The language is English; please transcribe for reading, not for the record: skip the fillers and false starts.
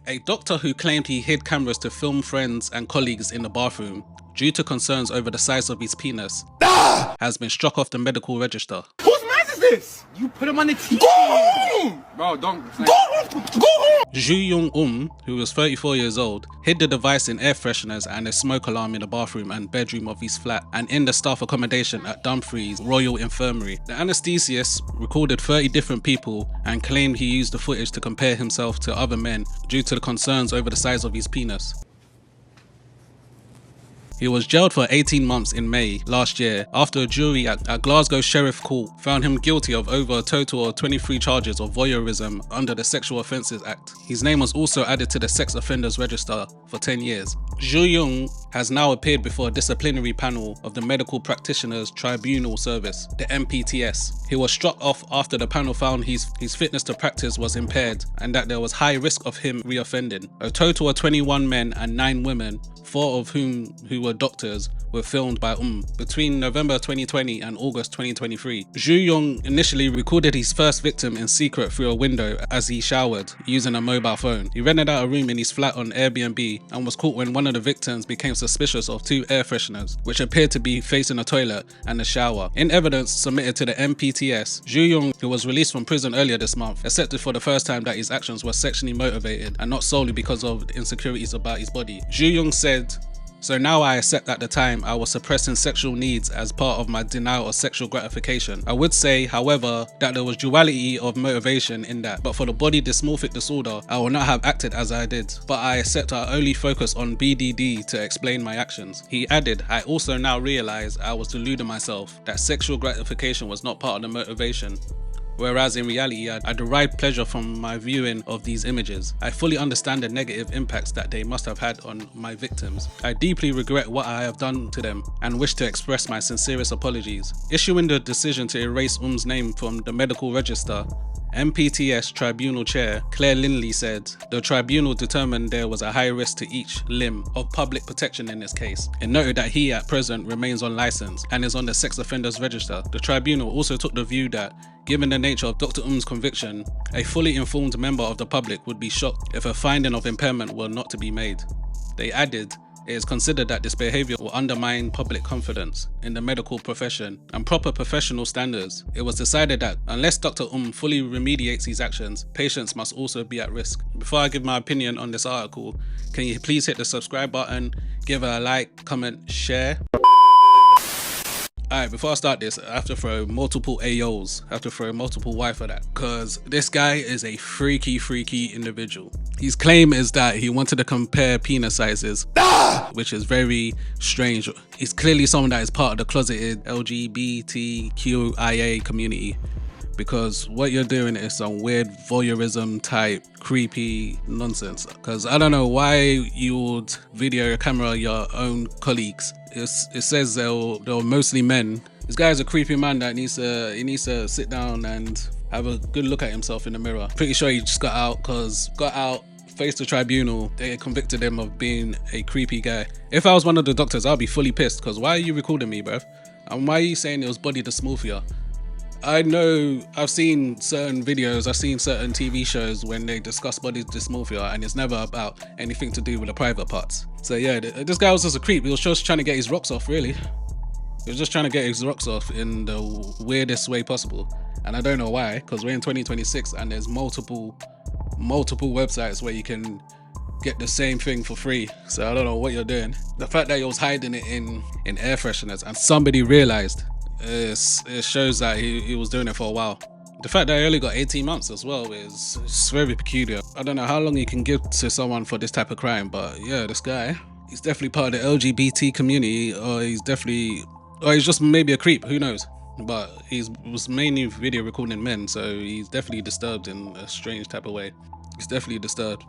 A doctor who claimed he hid cameras to film friends and colleagues in the bathroom due to concerns over the size of his penis has been struck off the medical register. Whose man is this? You put him on the TV. Go home! Bro, don't. Go home! Go home! Zhu Yong who was 34 years old, hid the device in air fresheners and a smoke alarm in the bathroom and bedroom of his flat and in the staff accommodation at Dumfries Royal Infirmary. The anaesthetist recorded 30 different people and claimed he used the footage to compare himself to other men due to the concerns over the size of his penis. He was jailed for 18 months in May last year after a jury at Glasgow Sheriff Court found him guilty of over a total of 23 charges of voyeurism under the Sexual Offences Act. His name was also added to the sex offenders register for 10 years. Zhu Yong has now appeared before a disciplinary panel of the Medical Practitioners Tribunal Service, the MPTS. He was struck off after the panel found his fitness to practice was impaired and that there was high risk of him reoffending. A total of 21 men and 9 women, 4 of whom who were doctors, were filmed by between November 2020 and August 2023. Zhu Yong initially recorded his first victim in secret through a window as he showered using a mobile phone. He rented out a room in his flat on Airbnb and was caught when one of the victims became suspicious of 2 air fresheners, which appeared to be facing a toilet and a shower. In evidence submitted to the MPTS, Zhu Yong, who was released from prison earlier this month, accepted for the first time that his actions were sexually motivated and not solely because of insecurities about his body. Zhu Yong said, "So now I accept at the time I was suppressing sexual needs as part of my denial of sexual gratification. I would say, however, that there was duality of motivation in that, but for the body dysmorphic disorder, I would not have acted as I did. But I accept I only focus on BDD to explain my actions." He added, "I also now realize I was deluding myself, that sexual gratification was not part of the motivation. Whereas in reality, I derived pleasure from my viewing of these images. I fully understand the negative impacts that they must have had on my victims. I deeply regret what I have done to them and wish to express my sincerest apologies." Issuing the decision to erase name from the medical register, MPTS Tribunal Chair Claire Linley said, "The tribunal determined there was a high risk to each limb of public protection in this case. It noted that he at present remains on license and is on the sex offenders register. The tribunal also took the view that, given the nature of Dr. conviction, a fully informed member of the public would be shocked if a finding of impairment were not to be made." They added, "It is considered that this behaviour will undermine public confidence in the medical profession and proper professional standards. It was decided that unless Dr. fully remediates his actions, patients must also be at risk." Before I give my opinion on this article, can you please hit the subscribe button, give it a like, comment, share? Alright, before I start this, I have to throw multiple AOs. I have to throw multiple Y for that. Because this guy is a freaky individual. His claim is that he wanted to compare penis sizes, which is very strange. He's clearly someone that is part of the closeted LGBTQIA community. Because what you're doing is some weird voyeurism type creepy nonsense. Because I don't know why you would video camera your own colleagues. It says they were mostly men. This guy is a creepy man that needs to sit down and have a good look at himself in the mirror. Pretty sure he just got out, faced the tribunal. They convicted him of being a creepy guy. If I was one of the doctors, I'd be fully pissed. Because why are you recording me, bruv? And why are you saying it was body dysmorphia? I know I've seen certain videos, I've seen certain TV shows when they discuss body dysmorphia and it's never about anything to do with the private parts. So yeah, this guy was just a creep. He was just trying to get his rocks off, really. He was just trying to get his rocks off in the weirdest way possible. And I don't know why, because we're in 2026 and there's multiple websites where you can get the same thing for free. So I don't know what you're doing. The fact that he was hiding it in air fresheners and somebody realized, it shows that he was doing it for a while. The fact that he only got 18 months as well is very peculiar. I don't know how long you can give to someone for this type of crime, but yeah, this guy, he's definitely part of the LGBT community, or he's just maybe a creep, who knows? But he was mainly video recording men, so he's definitely disturbed in a strange type of way. He's definitely disturbed.